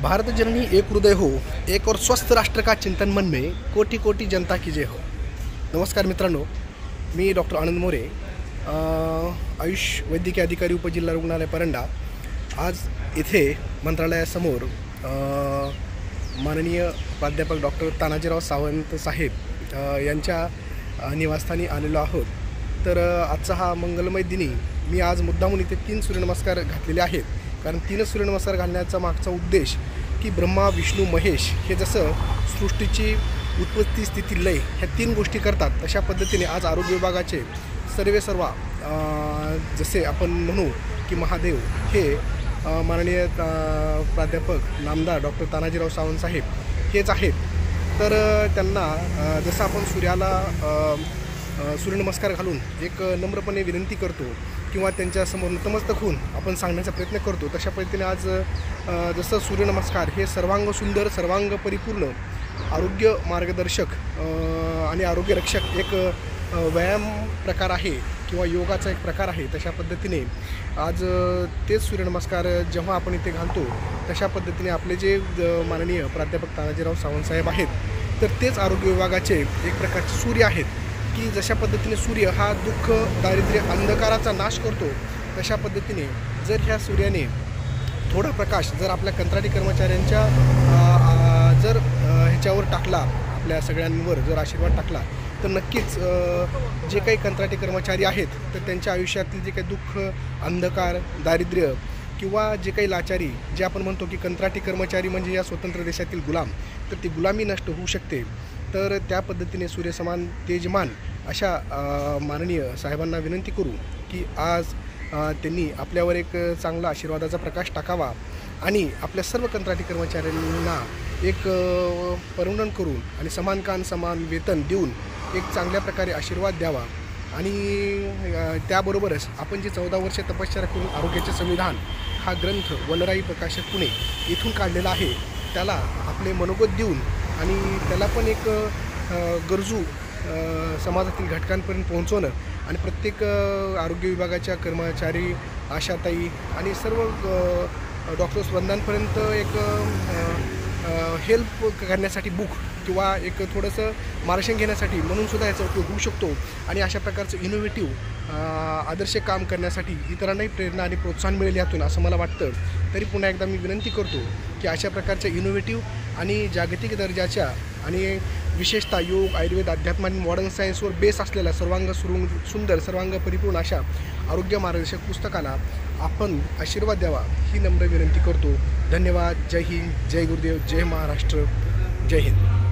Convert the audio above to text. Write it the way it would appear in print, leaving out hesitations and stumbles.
भारत जननी एक हृदय हो, एक और स्वस्थ राष्ट्र का चिंतन मन में, कोटी कोटी जनता की जय हो। नमस्कार मित्रांनो, मी डॉक्टर आनंद मोरे, आयुष वैद्यकीय अधिकारी उपजिल्हा रुग्णालय परंडा। आज इथे मंत्रालयासमोर माननीय प्राध्यापक डॉक्टर तानाजीराव सावंत साहेब यांच्या निवासस्थानी आलेलो आहोत। तर आजचा हा मंगलमय दिनी मी आज मुद्दामून इथे 3 सूर्यनमस्कार घातलेले आहेत, कारण 3 सूर्यनमस्कार घालण्याचा मागचा उद्देश की ब्रह्मा विष्णू महेश हे जसं सृष्टीची उत्पत्ती स्थिती लय ह्या 3 गोष्टी करतात, तशा पद्धतीने आज आरोग्य विभागाचे सर्व जसे आपण म्हणू की महादेव हे माननीय प्राध्यापक नामदार डॉक्टर तानाजीराव सावंत साहेब हेच आहेत। तर त्यांना जसं आपण सूर्यनमस्कार घालून एक नम्रपणे विनंती करतो किंवा त्यांच्यासमोर नतमस्तक होऊन आपण सांगण्याचा प्रयत्न करतो, तशा पद्धतीने आज जसं सूर्यनमस्कार हे सर्वांग सुंदर, सर्वांग परिपूर्ण, आरोग्य मार्गदर्शक आणि आरोग्य रक्षक एक व्यायाम प्रकार आहे किंवा योगाचा एक प्रकार आहे, तशा पद्धतीने आज तेच सूर्यनमस्कार जेव्हा आपण इथे घालतो, तशा पद्धतीने आपले जे माननीय प्राध्यापक तानाजीराव सावंत साहेब आहेत, तर तेच आरोग्य विभागाचे एक प्रकारचे सूर्य आहेत की जशा पद्धतीने सूर्य हा दुःख, दारिद्र्य, अंधकाराचा नाश करतो, तशा पद्धतीने जर ह्या सूर्याने थोडा प्रकाश जर आपल्या कंत्राटी कर्मचाऱ्यांच्या जर ह्याच्यावर टाकला, आपल्या सगळ्यांवर जर आशीर्वाद टाकला, तर नक्कीच जे काही कंत्राटी कर्मचारी आहेत तर त्यांच्या आयुष्यातील जे काही दुःख, अंधकार, दारिद्र्य किंवा जे काही लाचारी, जे आपण म्हणतो की कंत्राटी कर्मचारी म्हणजे या स्वतंत्र देशातील गुलाम, तर ती गुलामी नष्ट होऊ शकते। तर त्या पद्धतीने सूर्यसमान तेजमान अशा माननीय साहेबांना विनंती करू की आज त्यांनी आपल्यावर एक चांगला आशीर्वादाचा प्रकाश टाकावा आणि आपल्या सर्व कंत्राटी कर्मचाऱ्यांना एक परमनंट करून आणि समान काम समान वेतन देऊन एक चांगल्या प्रकारे आशीर्वाद द्यावा। आणि त्याबरोबरच आपण जे 14 वर्ष तपश्चर्या करून आरोग्याचे संविधान हा ग्रंथ वनराई प्रकाशक पुणे इथून काढलेला आहे, त्याला आपले मनोगत देऊन आणि त्याला पण एक गरजू समाजातील घटकांपर्यंत पोहोचवणं आणि प्रत्येक आरोग्य विभागाच्या कर्मचारी, आशाताई आणि सर्व डॉक्टर्स वृंदांपर्यंत एक हेल्प करण्यासाठी बुक किंवा एक थोडंसं मार्गदर्शन घेण्यासाठी म्हणून सुद्धा याचा उपयोग होऊ शकतो आणि अशा प्रकारचं इनोव्हेटिव्ह आदर्श काम करण्यासाठी इतरांनाही प्रेरणा आणि प्रोत्साहन मिळेल यातून, असं मला वाटतं। तरी पुन्हा एकदा मी विनंती करतो की अशा प्रकारच्या इनोव्हेटिव्ह आणि जागतिक दर्जाच्या आणि विशेषतः योग, आयुर्वेद, अध्यात्म आणि मॉडर्न सायन्सवर बेस असलेल्या सर्वांग सुंदर, सर्वांग परिपूर्ण अशा आरोग्य मार्गदर्शक पुस्तकाला आपण आशीर्वाद द्यावा ही नम्र विनंती करतो। धन्यवाद। जय हिंद, जय गुरुदेव, जय महाराष्ट्र, जय हिंद।